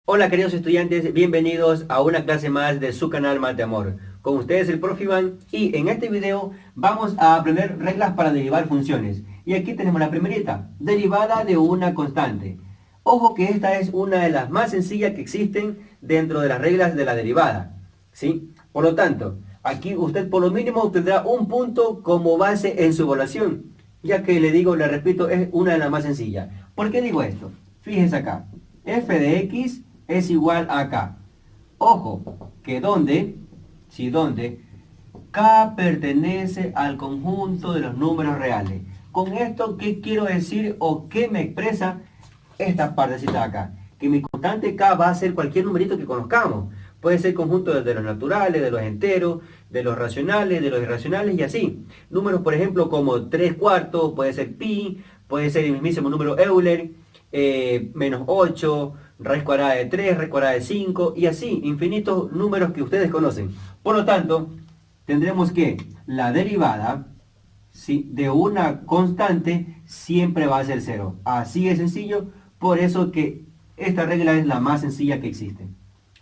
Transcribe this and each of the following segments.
Hola queridos estudiantes, bienvenidos a una clase más de su canal Math de Amor. Con ustedes el profe Iván y en este video vamos a aprender reglas para derivar funciones. Y aquí tenemos la primerita, derivada de una constante. Ojo que esta es una de las más sencillas que existen dentro de las reglas de la derivada, ¿sí? Por lo tanto, aquí usted por lo mínimo obtendrá un punto como base en su evaluación, ya que le repito, es una de las más sencillas. ¿Por qué digo esto? Fíjense acá, f de x es igual a k. Ojo, que donde k pertenece al conjunto de los números reales. Con esto, ¿qué quiero decir o qué me expresa esta partecita de acá? Que mi constante k va a ser cualquier numerito que conozcamos. Puede ser conjunto de los naturales, de los enteros, de los racionales, de los irracionales y así. Números, por ejemplo, como 3 cuartos, puede ser pi, puede ser el mismísimo número Euler, menos 8, raíz cuadrada de 3, raíz cuadrada de 5 y así, infinitos números que ustedes conocen. Por lo tanto, tendremos que la derivada, ¿sí?, de una constante siempre va a ser cero. Así es sencillo, por eso que esta regla es la más sencilla que existe.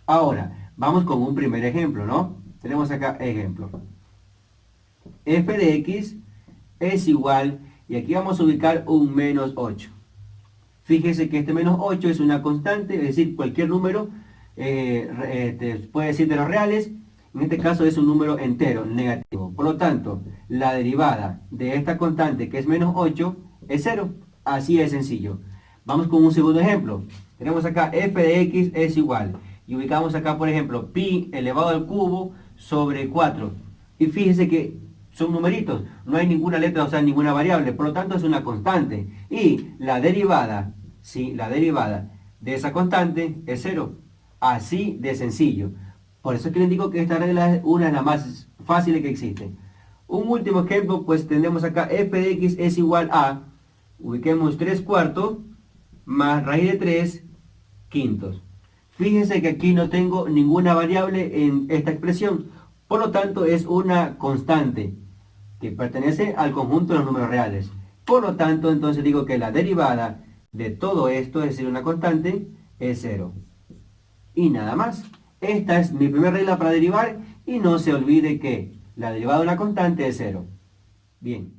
Ahora, vamos con un primer ejemplo, ¿no? Tenemos acá ejemplo. F de x es igual, y aquí vamos a ubicar un menos 8. Fíjese que este menos 8 es una constante, es decir, cualquier número, puede decir de los reales, en este caso es un número entero, negativo. Por lo tanto, la derivada de esta constante, que es menos 8, es cero. Así es sencillo. Vamos con un segundo ejemplo. Tenemos acá f de x es igual. Y ubicamos acá, por ejemplo, pi elevado al cubo sobre 4. Y fíjese que son numeritos, no hay ninguna letra, o sea, ninguna variable, por lo tanto es una constante. Y la derivada, ¿sí?, la derivada de esa constante es cero. Así de sencillo. Por eso es que les digo que esta regla es una de las más fáciles que existen. Un último ejemplo, pues tenemos acá f de x es igual a, ubiquemos 3 cuartos más raíz de 3 quintos. Fíjense que aquí no tengo ninguna variable en esta expresión, por lo tanto es una constante que pertenece al conjunto de los números reales. Por lo tanto, entonces digo que la derivada de todo esto, es decir, una constante, es cero. Y nada más. Esta es mi primera regla para derivar y no se olvide que la derivada de una constante es cero. Bien.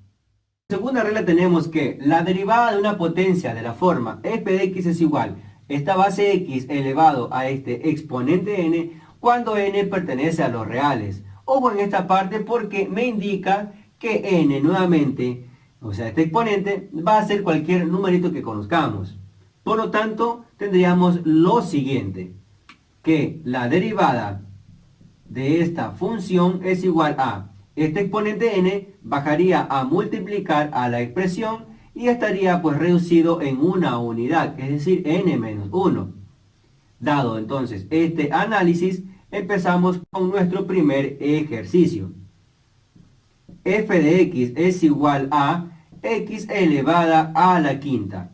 En segunda regla tenemos que la derivada de una potencia de la forma f de x es igual esta base x elevado a este exponente n cuando n pertenece a los reales. Ojo en esta parte porque me indica que n nuevamente, o sea, este exponente, va a ser cualquier numerito que conozcamos. Por lo tanto, tendríamos lo siguiente, que la derivada de esta función es igual a este exponente n bajaría a multiplicar a la expresión y estaría pues reducido en una unidad, es decir, n menos 1. Dado entonces este análisis, empezamos con nuestro primer ejercicio. F de x es igual a x elevada a la quinta.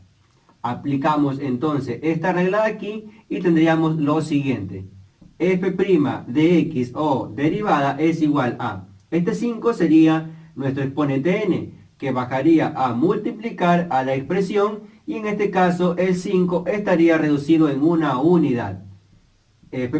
Aplicamos entonces esta regla de aquí y tendríamos lo siguiente. F' de x o derivada es igual a, este 5 sería nuestro exponente n, que bajaría a multiplicar a la expresión y en este caso el 5 estaría reducido en una unidad. F'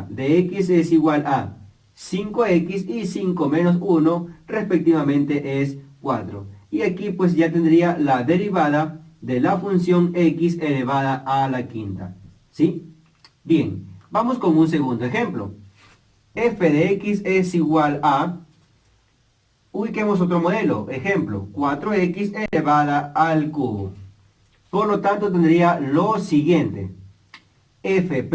de x es igual a 5x y 5 menos 1 respectivamente es 4. Y aquí pues ya tendría la derivada de la función x elevada a la quinta. ¿Sí? Bien, vamos con un segundo ejemplo. F de x es igual a, ubiquemos otro modelo, ejemplo, 4x elevada al cubo. Por lo tanto tendría lo siguiente. F'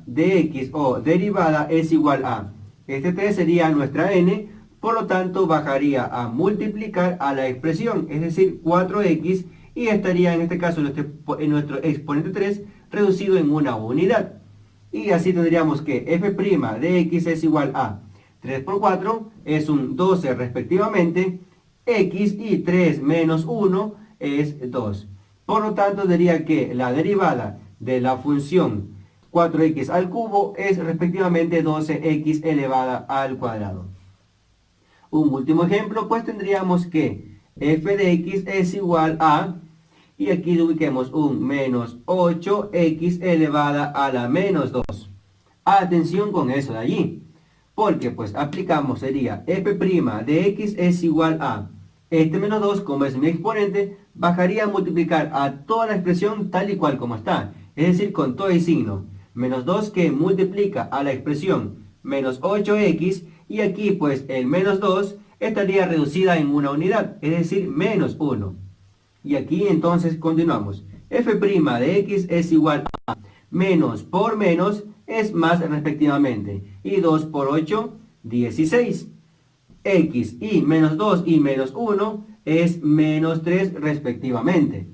de x o derivada es igual a, este 3 sería nuestra n, por lo tanto bajaría a multiplicar a la expresión, es decir, 4x, y estaría en este caso en nuestro exponente 3 reducido en una unidad. Y así tendríamos que f' de x es igual a 3 por 4 es un 12 respectivamente, x y 3 menos 1 es 2. Por lo tanto, diría que la derivada de la función 4x al cubo es respectivamente 12x elevada al cuadrado. Un último ejemplo, pues tendríamos que f de x es igual a, y aquí ubiquemos un menos 8x elevada a la menos 2. Atención con eso de allí, porque pues aplicamos sería f' de x es igual a este menos 2, como es mi exponente, bajaría a multiplicar a toda la expresión tal y cual como está, es decir, con todo el signo. Menos 2 que multiplica a la expresión menos 8x, y aquí pues el menos 2 estaría reducida en una unidad, es decir, menos 1. Y aquí entonces continuamos. F' de x es igual a menos por menos es más respectivamente. Y 2 por 8, 16. X y menos 2 y menos 1 es menos 3 respectivamente.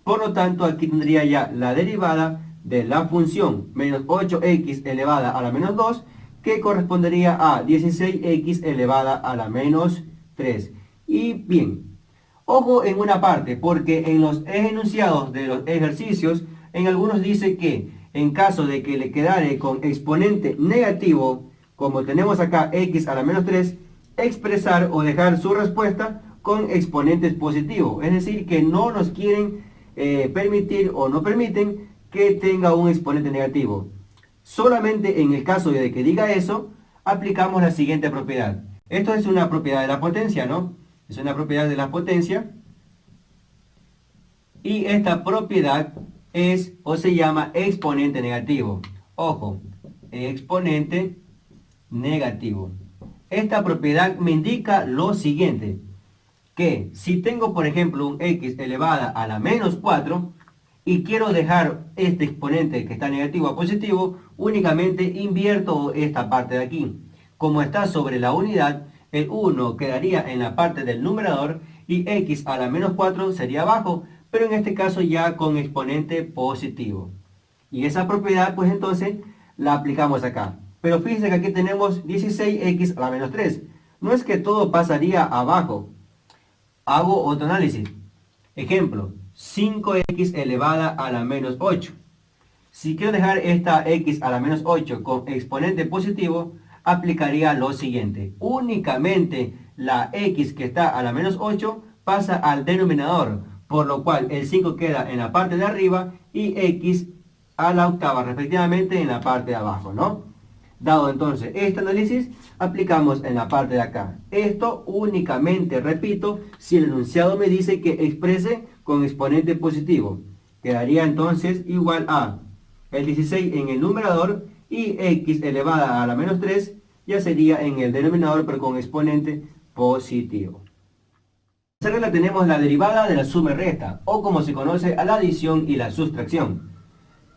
Por lo tanto, aquí tendría ya la derivada de la función menos 8x elevada a la menos 2, que correspondería a 16x elevada a la menos 3. Y bien, ojo en una parte, porque en los enunciados de los ejercicios, en algunos dice que en caso de que le quedare con exponente negativo, como tenemos acá x a la menos 3, expresar o dejar su respuesta con exponentes positivos. Es decir, que no nos quieren permitir o no permiten que tenga un exponente negativo. Solamente en el caso de que diga eso, aplicamos la siguiente propiedad. Esto es una propiedad de la potencia, ¿no? Es una propiedad de la potencia. Y esta propiedad es o se llama exponente negativo. Ojo, exponente negativo. Esta propiedad me indica lo siguiente, que si tengo por ejemplo un x elevada a la menos 4 y quiero dejar este exponente que está negativo a positivo, únicamente invierto esta parte de aquí. Como está sobre la unidad, el 1 quedaría en la parte del numerador y x a la menos 4 sería abajo, pero en este caso ya con exponente positivo. Y esa propiedad pues entonces la aplicamos acá. Pero fíjense que aquí tenemos 16x a la menos 3. No es que todo pasaría abajo. Hago otro análisis. Ejemplo, 5x elevada a la menos 8. Si quiero dejar esta x a la menos 8 con exponente positivo, aplicaría lo siguiente. Únicamente la x que está a la menos 8 pasa al denominador, por lo cual el 5 queda en la parte de arriba y x a la octava respectivamente en la parte de abajo, ¿no? Dado entonces este análisis, aplicamos en la parte de acá. Esto únicamente, repito, si el enunciado me dice que exprese con exponente positivo. Quedaría entonces igual a el 16 en el numerador y x elevada a la menos 3 ya sería en el denominador pero con exponente positivo. En esta regla tenemos la derivada de la suma y resta, o como se conoce a la adición y la sustracción.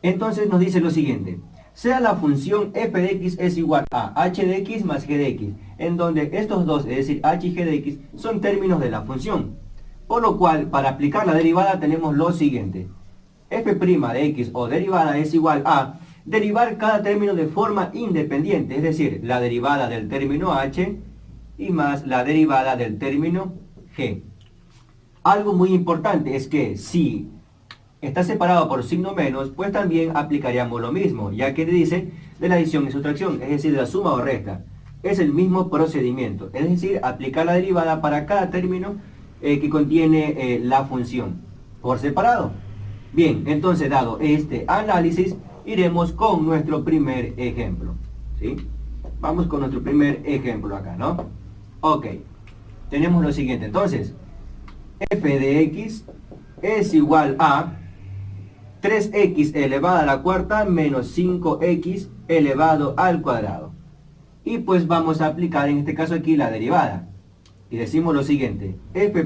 Entonces nos dice lo siguiente. Sea la función f de x es igual a h de x más g de x, en donde estos dos, es decir, h y g de x, son términos de la función. Por lo cual, para aplicar la derivada tenemos lo siguiente. F' de x o derivada es igual a derivar cada término de forma independiente, es decir, la derivada del término h y más la derivada del término g. Algo muy importante es que si está separado por signo menos, pues también aplicaríamos lo mismo, ya que dice de la adición y sustracción, es decir, de la suma o resta. Es el mismo procedimiento, es decir, aplicar la derivada para cada término que contiene la función por separado. Bien, entonces dado este análisis, iremos con nuestro primer ejemplo, ¿sí? Vamos con nuestro primer ejemplo acá, ¿no? Ok, tenemos lo siguiente, entonces, f de x es igual a 3x elevado a la cuarta menos 5x elevado al cuadrado. Y pues vamos a aplicar en este caso aquí la derivada. Y decimos lo siguiente, f'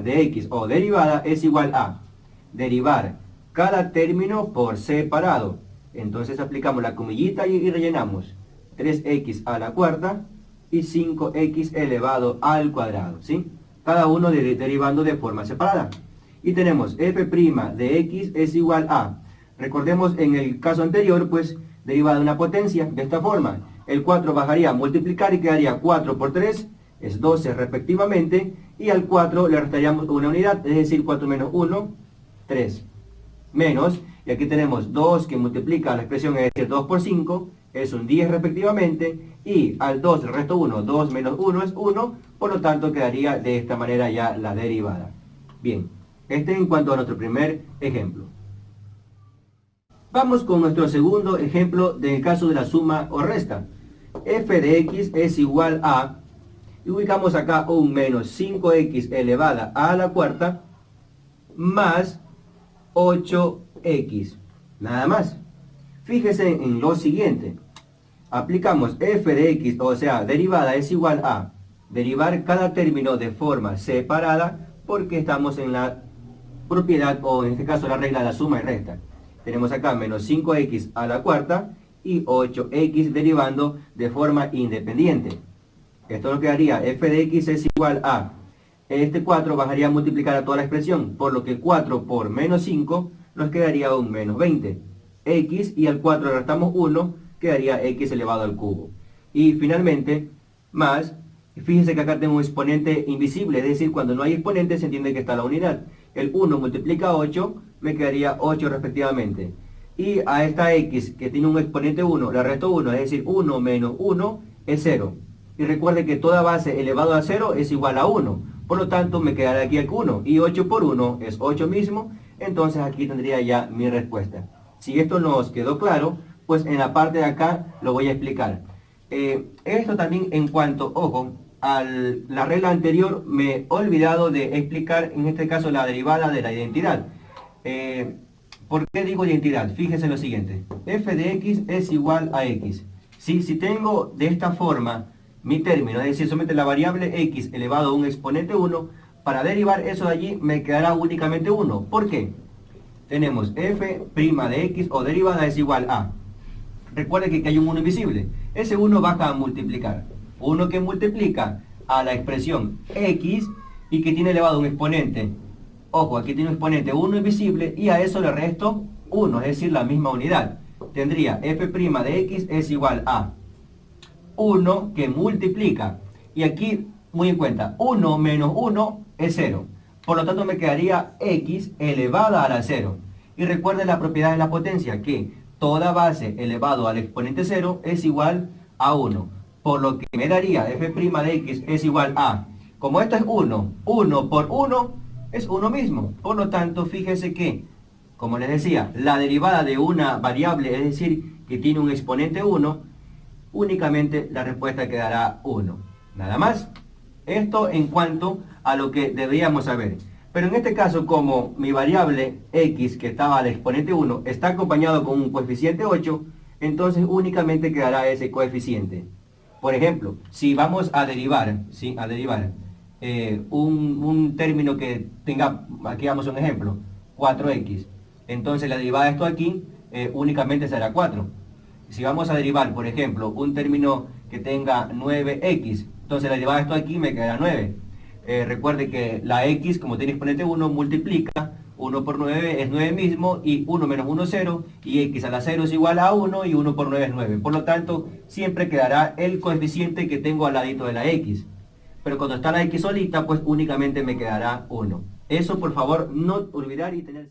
de x o derivada es igual a derivar cada término por separado. Entonces aplicamos la comillita y rellenamos 3x a la cuarta y 5x elevado al cuadrado, ¿sí? Cada uno derivando de forma separada. Y tenemos f' de x es igual a, recordemos en el caso anterior, pues derivada de una potencia, de esta forma. El 4 bajaría a multiplicar y quedaría 4 por 3, es 12 respectivamente, y al 4 le restaríamos una unidad, es decir, 4 menos 1, 3. Menos, y aquí tenemos 2 que multiplica la expresión, es decir, 2 por 5, es un 10 respectivamente, y al 2 le resto 1, 2 menos 1 es 1, por lo tanto quedaría de esta manera ya la derivada. Bien, Este en cuanto a nuestro primer ejemplo. Vamos con nuestro segundo ejemplo del caso de la suma o resta. F de x es igual a, y ubicamos acá un menos 5x elevada a la cuarta más 8x. Nada más. Fíjese en lo siguiente. Aplicamos f de x, o sea, derivada es igual a derivar cada término de forma separada porque estamos en la propiedad, o en este caso la regla de la suma y resta. Tenemos acá menos 5x a la cuarta y 8x derivando de forma independiente. Esto nos quedaría f de x es igual a, este 4 bajaría a multiplicar a toda la expresión, por lo que 4 por menos 5 nos quedaría un menos 20. X, y al 4 le restamos 1, quedaría x elevado al cubo. Y finalmente, más, fíjense que acá tengo un exponente invisible, es decir, cuando no hay exponente se entiende que está la unidad. El 1 multiplica 8, me quedaría 8 respectivamente. Y a esta x que tiene un exponente 1, le resto 1, es decir, 1 menos 1 es 0. Y recuerde que toda base elevado a 0 es igual a 1. Por lo tanto, me quedará aquí el 1. Y 8 por 1 es 8 mismo. Entonces aquí tendría ya mi respuesta. Si esto nos quedó claro, pues en la parte de acá lo voy a explicar. Esto también en cuanto, ojo, a la regla anterior me he olvidado de explicar en este caso la derivada de la identidad. ¿Por qué digo identidad? Fíjese lo siguiente. F de x es igual a x. Si tengo de esta forma mi término, es decir, solamente la variable x elevado a un exponente 1, para derivar eso de allí me quedará únicamente 1. ¿Por qué? Tenemos f' de x o derivada es igual a. Recuerde que hay un 1 invisible. Ese 1 baja a multiplicar. 1 que multiplica a la expresión x y que tiene elevado un exponente. Ojo, aquí tiene un exponente 1 invisible y a eso le resto 1, es decir, la misma unidad. Tendría f' de x es igual a 1 que multiplica. Y aquí, muy en cuenta, 1 menos 1 es 0. Por lo tanto, me quedaría x elevada a la 0. Y recuerden la propiedad de la potencia, que toda base elevado al exponente 0 es igual a 1. Por lo que me daría f' de x es igual a, como esto es 1, 1 por 1 es 1 mismo. Por lo tanto, fíjense que, como les decía, la derivada de una variable, es decir, que tiene un exponente 1, únicamente la respuesta quedará 1. Nada más. Esto en cuanto a lo que deberíamos saber. Pero en este caso, como mi variable x, que estaba al exponente 1, está acompañado con un coeficiente 8, entonces únicamente quedará ese coeficiente. Por ejemplo, si vamos a derivar, ¿sí? Un término que tenga, aquí damos un ejemplo, 4x. Entonces la derivada de esto aquí únicamente será 4. Si vamos a derivar, por ejemplo, un término que tenga 9x, entonces la derivada de esto aquí me quedará 9. Recuerde que la x, como tiene exponente 1, multiplica 1 por 9 es 9 mismo, y 1 menos 1 es 0, y x a la 0 es igual a 1, y 1 por 9 es 9. Por lo tanto, siempre quedará el coeficiente que tengo al ladito de la x. Pero cuando está la x solita, pues únicamente me quedará 1. Eso, por favor, no olvidar y tener...